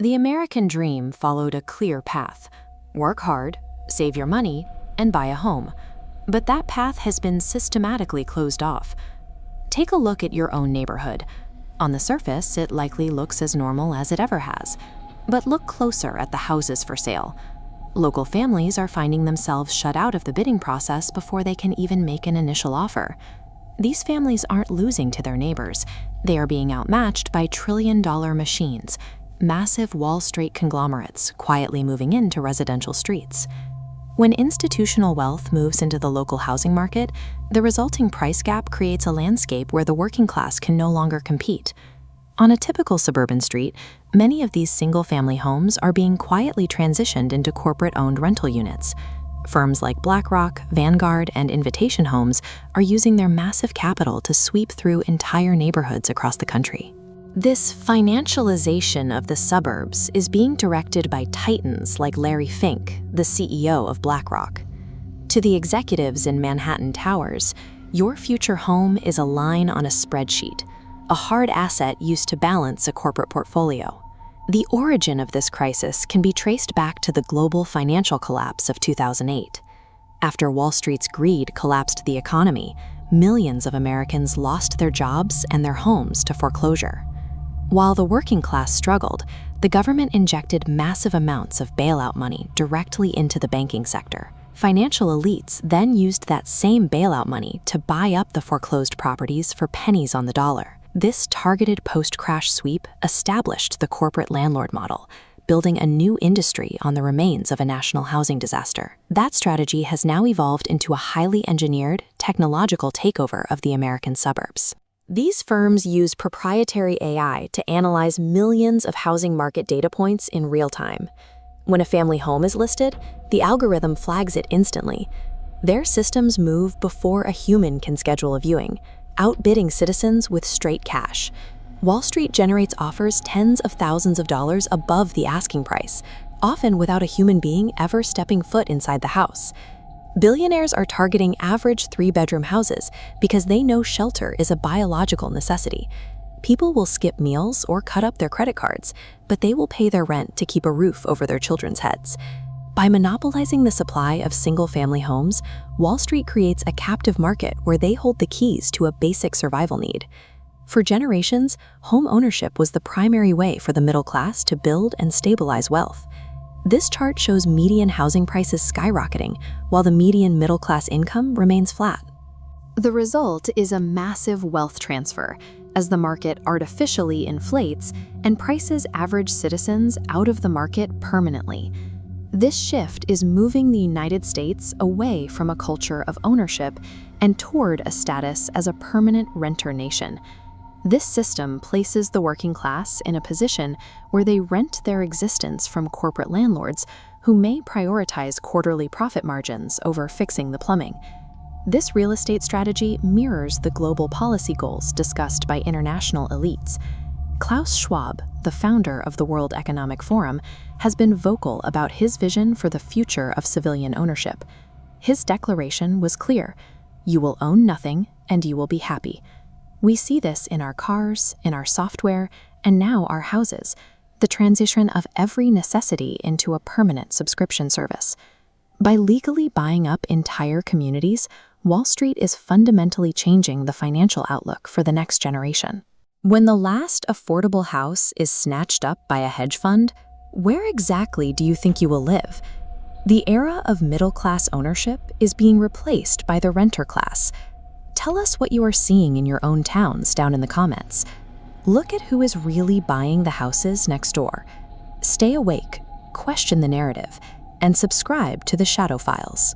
The American dream followed a clear path: work hard, save your money, and buy a home. But that path has been systematically closed off. Take a look at your own neighborhood. On the surface, it likely looks as normal as it ever has. But look closer at the houses for sale. Local families are finding themselves shut out of the bidding process before they can even make an initial offer. These families aren't losing to their neighbors. They are being outmatched by trillion-dollar machines, massive Wall Street conglomerates quietly moving into residential streets. When institutional wealth moves into the local housing market, the resulting price gap creates a landscape where the working class can no longer compete. On a typical suburban street, many of these single-family homes are being quietly transitioned into corporate-owned rental units. Firms like BlackRock, Vanguard, and Invitation Homes are using their massive capital to sweep through entire neighborhoods across the country. This financialization of the suburbs is being directed by titans like Larry Fink, the CEO of BlackRock. To the executives in Manhattan Towers, your future home is a line on a spreadsheet, a hard asset used to balance a corporate portfolio. The origin of this crisis can be traced back to the global financial collapse of 2008. After Wall Street's greed collapsed the economy, millions of Americans lost their jobs and their homes to foreclosure. While the working class struggled, the government injected massive amounts of bailout money directly into the banking sector. Financial elites then used that same bailout money to buy up the foreclosed properties for pennies on the dollar. This targeted post-crash sweep established the corporate landlord model, building a new industry on the remains of a national housing disaster. That strategy has now evolved into a highly engineered, technological takeover of the American suburbs. These firms use proprietary AI to analyze millions of housing market data points in real time. When a family home is listed, the algorithm flags it instantly. Their systems move before a human can schedule a viewing, outbidding citizens with straight cash. Wall Street generates offers tens of thousands of dollars above the asking price, often without a human being ever stepping foot inside the house. Billionaires are targeting average 3-bedroom houses because they know shelter is a biological necessity. People will skip meals or cut up their credit cards, but they will pay their rent to keep a roof over their children's heads. By monopolizing the supply of single-family homes, Wall Street creates a captive market where they hold the keys to a basic survival need. For generations, home ownership was the primary way for the middle class to build and stabilize wealth. This chart shows median housing prices skyrocketing, while the median middle-class income remains flat. The result is a massive wealth transfer, as the market artificially inflates and prices average citizens out of the market permanently. This shift is moving the United States away from a culture of ownership and toward a status as a permanent renter nation. This system places the working class in a position where they rent their existence from corporate landlords who may prioritize quarterly profit margins over fixing the plumbing. This real estate strategy mirrors the global policy goals discussed by international elites. Klaus Schwab, the founder of the World Economic Forum, has been vocal about his vision for the future of civilian ownership. His declaration was clear: "You will own nothing, and you will be happy." We see this in our cars, in our software, and now our houses, the transition of every necessity into a permanent subscription service. By legally buying up entire communities, Wall Street is fundamentally changing the financial outlook for the next generation. When the last affordable house is snatched up by a hedge fund, where exactly do you think you will live? The era of middle-class ownership is being replaced by the renter class. Tell us what you are seeing in your own towns down in the comments. Look at who is really buying the houses next door. Stay awake, question the narrative, and subscribe to the Shadow Files.